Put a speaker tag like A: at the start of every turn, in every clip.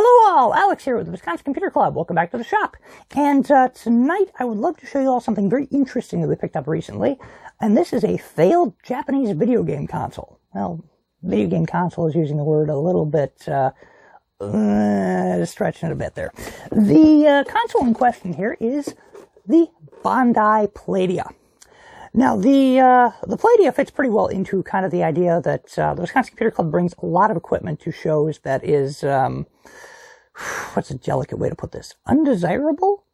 A: Hello all, Alex here with the Wisconsin Computer Club. Welcome back to the shop. And tonight I would love to show you all something very interesting that we picked up recently. And this is a failed Japanese video game console. Well, video game console is using the word a little bit, stretching it a bit there. The console in question here is the Bandai Playdia. Now, the Playdia fits pretty well into kind of the idea that the Wisconsin Computer Club brings a lot of equipment to shows that is, what's a delicate way to put this? Undesirable?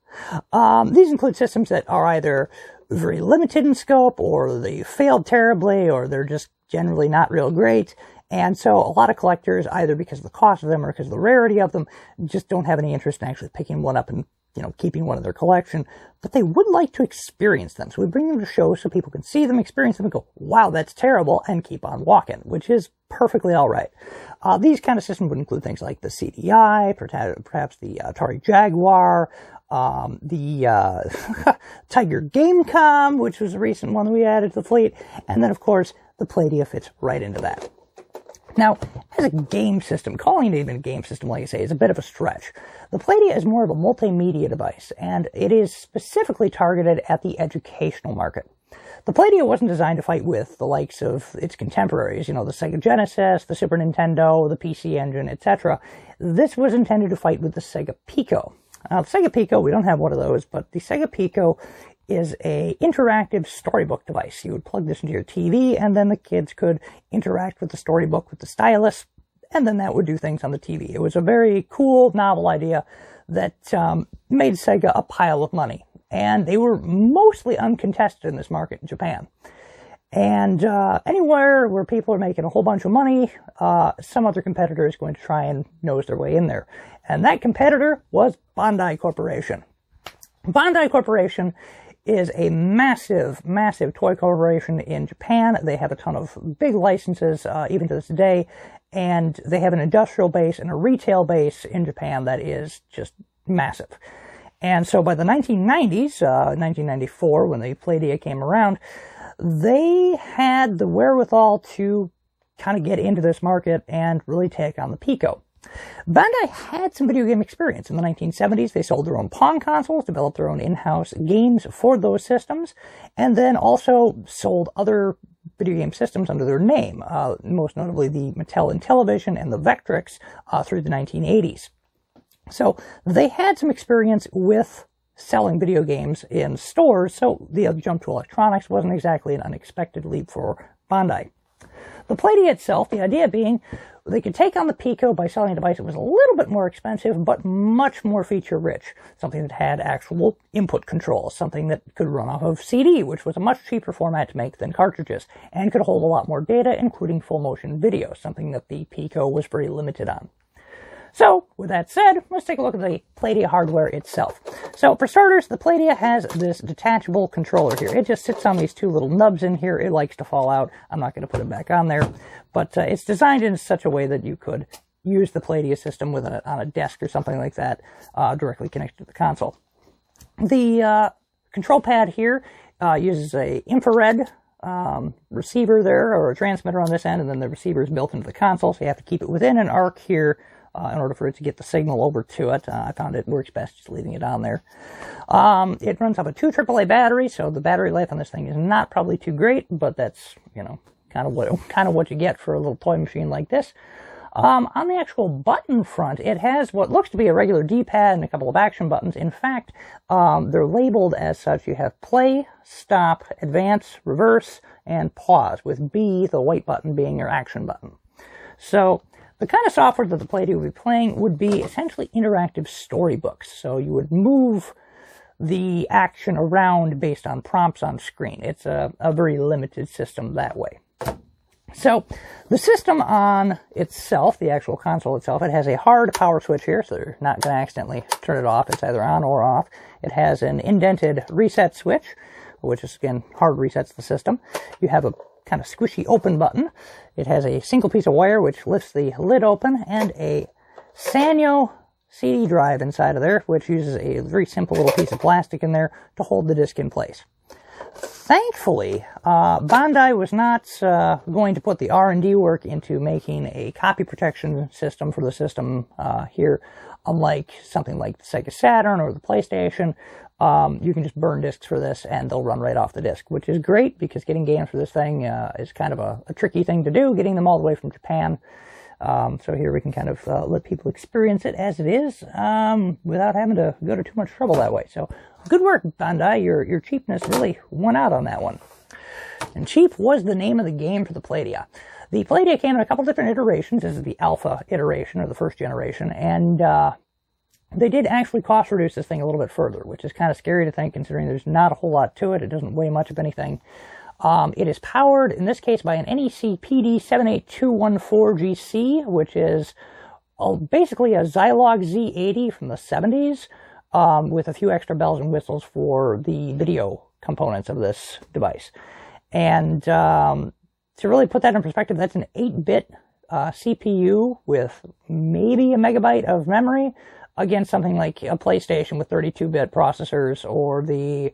A: These include systems that are either very limited in scope, or they failed terribly, or they're just generally not real great. And so a lot of collectors, either because of the cost of them or because of the rarity of them, just don't have any interest in actually picking one up and keeping one in their collection, but they would like to experience them. So we bring them to shows so people can see them, experience them, and go, wow, that's terrible, and keep on walking, which is perfectly all right. These kind of systems would include things like the CDI, perhaps the Atari Jaguar, the Tiger Gamecom, which was a recent one that we added to the fleet, and then, of course, the Playdia fits right into that. Now, as a game system, calling it even a game system, like I say, is a bit of a stretch. The Playdia is more of a multimedia device, and it is specifically targeted at the educational market. The Playdia wasn't designed to fight with the likes of its contemporaries, the Sega Genesis, the Super Nintendo, the PC Engine, etc. This was intended to fight with the Sega Pico. The Sega Pico, we don't have one of those, but the Sega Pico is a interactive storybook device. You would plug this into your TV, and then the kids could interact with the storybook with the stylus, and then that would do things on the TV. It was a very cool, novel idea that made Sega a pile of money. And they were mostly uncontested in this market in Japan. And anywhere where people are making a whole bunch of money, some other competitor is going to try and nose their way in there. And that competitor was Bandai Corporation. Bandai Corporation is a massive, massive toy corporation in Japan. They have a ton of big licenses, even to this day, and they have an industrial base and a retail base in Japan that is just massive. And so by the 1990s, 1994, when the Playdia came around, they had the wherewithal to kind of get into this market and really take on the Pico. Bandai had some video game experience. In the 1970s, they sold their own Pong consoles, developed their own in-house games for those systems, and then also sold other video game systems under their name, most notably the Mattel Intellivision and the Vectrex through the 1980s. So they had some experience with selling video games in stores, so the jump to electronics wasn't exactly an unexpected leap for Bandai. The Playdia itself, the idea being they could take on the Pico by selling a device that was a little bit more expensive, but much more feature-rich. Something that had actual input controls, something that could run off of CD, which was a much cheaper format to make than cartridges, and could hold a lot more data, including full-motion video, something that the Pico was very limited on. So, with that said, let's take a look at the Playdia hardware itself. So, for starters, the Playdia has this detachable controller here. It just sits on these two little nubs in here. It likes to fall out. I'm not going to put it back on there. But it's designed in such a way that you could use the Playdia system with on a desk or something like that, directly connected to the console. The control pad here uses a infrared receiver there, or a transmitter on this end, and then the receiver is built into the console, so you have to keep it within an arc here in order for it to get the signal over to it. I found it works best just leaving it on there. It runs off a 2 AAA battery, so the battery life on this thing is not probably too great, but that's, kind of what you get for a little toy machine like this. On the actual button front, it has what looks to be a regular D-pad and a couple of action buttons. In fact, they're labeled as such. You have play, stop, advance, reverse, and pause, with B, the white button, being your action button. So the kind of software that the Playdia would be playing would be essentially interactive storybooks. So you would move the action around based on prompts on screen. It's a very limited system that way. So the system on itself, the actual console itself, it has a hard power switch here, so you're not going to accidentally turn it off. It's either on or off. It has an indented reset switch, which is, again, hard resets the system. You have a kind of squishy open button. It has a single piece of wire which lifts the lid open, and a Sanyo CD drive inside of there, which uses a very simple little piece of plastic in there to hold the disc in place. Thankfully, Bandai was not going to put the R&D work into making a copy protection system for the system here, unlike something like the Sega Saturn or the PlayStation. You can just burn discs for this and they'll run right off the disc, which is great because getting games for this thing is kind of a tricky thing to do, getting them all the way from Japan. So here we can kind of let people experience it as it is without having to go to too much trouble that way. So good work, Bandai. Your cheapness really won out on that one. And cheap was the name of the game for the Playdia. The Playdia came in a couple different iterations. This is the alpha iteration, or the first generation, and they did actually cost reduce this thing a little bit further, which is kind of scary to think considering there's not a whole lot to it. It doesn't weigh much of anything. It is powered, in this case, by an NEC PD78214GC, which is basically a Zilog Z80 from the 70s, with a few extra bells and whistles for the video components of this device. And to really put that in perspective, that's an 8-bit CPU with maybe a megabyte of memory against something like a PlayStation with 32-bit processors, or the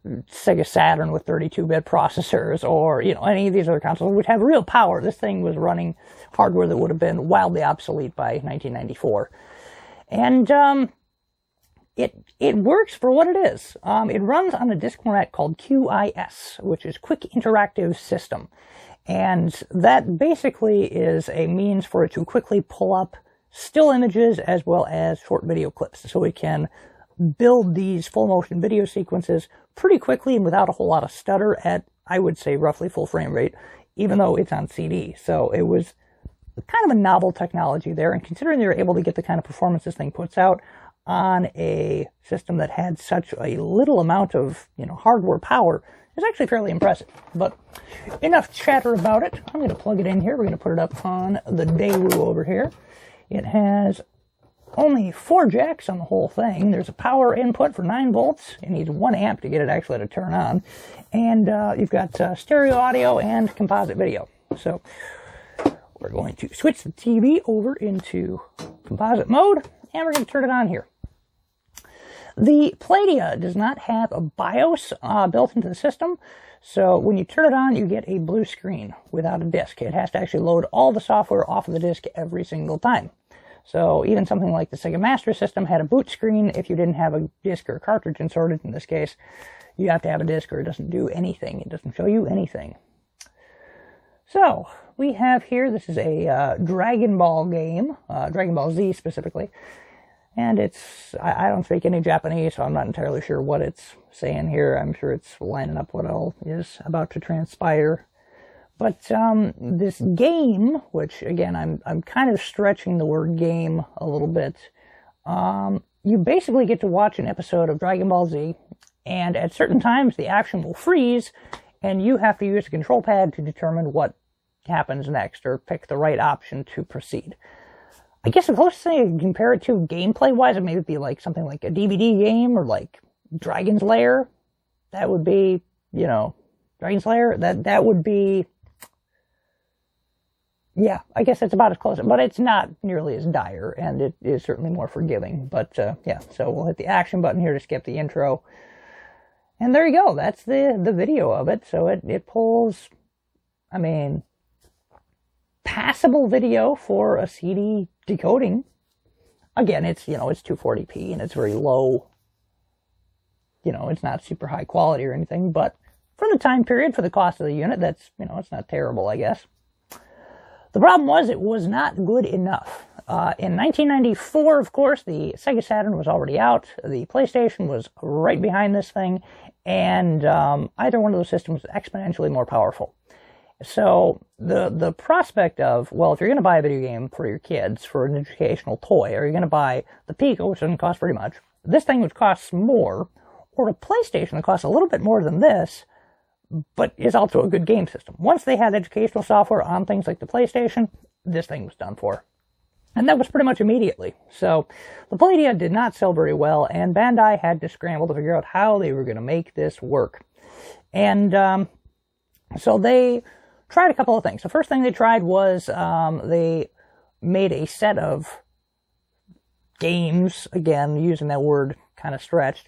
A: Sega Saturn with 32-bit processors, or, you know, any of these other consoles which have real power. This thing was running hardware that would have been wildly obsolete by 1994. And it works for what it is. It runs on a disk format called QIS, which is Quick Interactive System. And that basically is a means for it to quickly pull up still images as well as short video clips. So it can build these full motion video sequences pretty quickly and without a whole lot of stutter at, I would say, roughly full frame rate, even though it's on CD. So it was kind of a novel technology there. And considering they were able to get the kind of performance this thing puts out on a system that had such a little amount of, you know, hardware power, is actually fairly impressive. But enough chatter about it. I'm going to plug it in here. We're going to put it up on the Daewoo over here. It has only 4 jacks on the whole thing. There's a power input for 9 volts. It needs 1 amp to get it actually to turn on. And you've got stereo audio and composite video. So we're going to switch the TV over into composite mode, and we're going to turn it on here. The Playdia does not have a BIOS built into the system, so when you turn it on, you get a blue screen without a disk. It has to actually load all the software off of the disk every single time. So even something like the Sega Master System had a boot screen. If you didn't have a disk or a cartridge inserted, in this case, you have to have a disk or it doesn't do anything. It doesn't show you anything. So we have here, this is a Dragon Ball game, Dragon Ball Z specifically. And it's, I don't speak any Japanese, so I'm not entirely sure what it's saying here. I'm sure it's lining up what all is about to transpire. But this game, which again, I'm kind of stretching the word game a little bit, you basically get to watch an episode of Dragon Ball Z, and at certain times the action will freeze, and you have to use the control pad to determine what happens next, or pick the right option to proceed. I guess the closest thing I can compare it to gameplay-wise, it may be like something like a DVD game, or like Dragon's Lair. That would be, you know, Dragon's Lair. That would be, yeah, I guess that's about as close. But it's not nearly as dire, and it is certainly more forgiving. But yeah, so we'll hit the action button here to skip the intro. And there you go. That's the video of it. So it pulls, I mean, passable video for a CD decoding. Again, it's, you know, it's 240p and it's very low. You know, it's not super high quality or anything, but for the time period, for the cost of the unit, that's, you know, it's not terrible, I guess. The problem was it was not good enough. In 1994, of course, the Sega Saturn was already out. The PlayStation was right behind this thing, and either one of those systems was exponentially more powerful. So the prospect of, well, if you're going to buy a video game for your kids, for an educational toy, or you're going to buy the Pico, which doesn't cost very much, this thing which costs more, or a PlayStation that costs a little bit more than this, but is also a good game system. Once they had educational software on things like the PlayStation, this thing was done for. And that was pretty much immediately. So the Playdia did not sell very well, and Bandai had to scramble to figure out how they were going to make this work. And so they tried a couple of things. The first thing they tried was they made a set of games, again, using that word kind of stretched,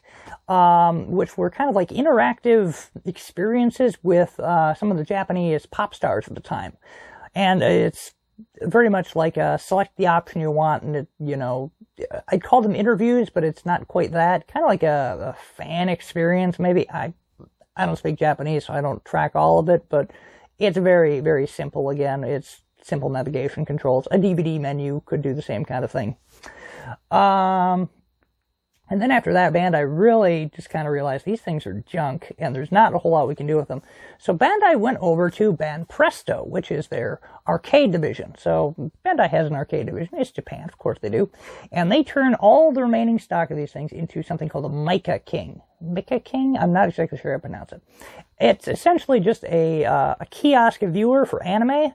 A: which were kind of like interactive experiences with some of the Japanese pop stars at the time. And it's very much like select the option you want, and I'd call them interviews, but it's not quite that. Kind of like a fan experience, maybe. I don't speak Japanese, so I don't track all of it, but it's very, very simple. Again, it's simple navigation controls. A DVD menu could do the same kind of thing. And then after that, Bandai really just kind of realized these things are junk, and there's not a whole lot we can do with them. So Bandai went over to Banpresto, which is their arcade division. So Bandai has an arcade division. It's Japan, of course they do. And they turn all the remaining stock of these things into something called a Mica King. Mica King? I'm not exactly sure how to pronounce it. It's essentially just a kiosk viewer for anime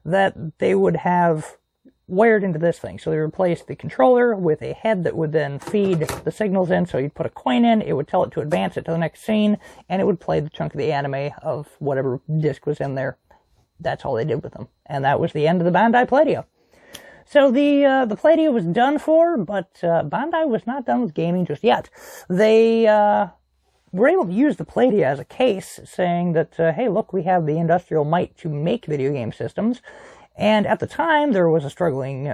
A: that they would have wired into this thing. So they replaced the controller with a head that would then feed the signals in. So you'd put a coin in, it would tell it to advance it to the next scene, and it would play the chunk of the anime of whatever disc was in there. That's all they did with them. And that was the end of the Bandai Playdia. So the Playdia was done for, but Bandai was not done with gaming just yet. They were able to use the Playdia as a case, saying that, hey, look, we have the industrial might to make video game systems. And at the time, there was a struggling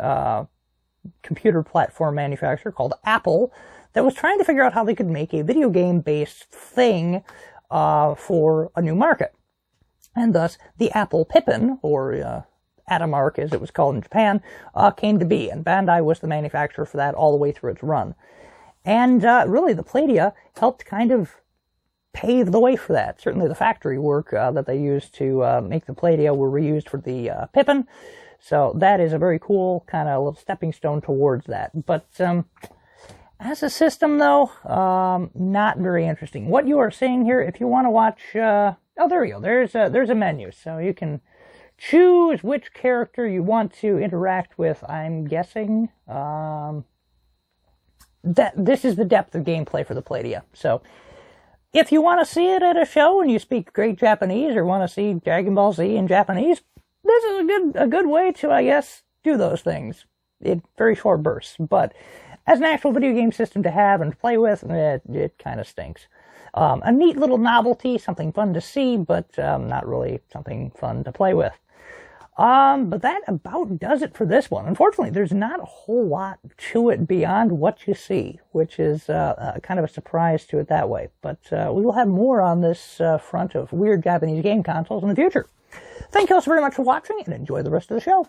A: computer platform manufacturer called Apple that was trying to figure out how they could make a video game-based thing for a new market. And thus, the Apple Pippin, or Adamark as it was called in Japan, came to be. And Bandai was the manufacturer for that all the way through its run. And really, the Playdia helped kind of pave the way for that. Certainly the factory work that they used to make the Playdia were reused for the Pippin. So that is a very cool kind of little stepping stone towards that. But as a system, though, not very interesting. What you are seeing here, if you want to watch... oh, there we go. There's a menu. So you can choose which character you want to interact with, I'm guessing. That this is the depth of gameplay for the Playdia. So if you want to see it at a show and you speak great Japanese or want to see Dragon Ball Z in Japanese, this is a good way to, I guess, do those things in very short bursts. But as an actual video game system to have and to play with, it kind of stinks. A neat little novelty, something fun to see, but not really something fun to play with. But that about does it for this one. Unfortunately, there's not a whole lot to it beyond what you see, which is kind of a surprise to it that way. But we will have more on this front of weird Japanese game consoles in the future. Thank you all so very much for watching, and enjoy the rest of the show.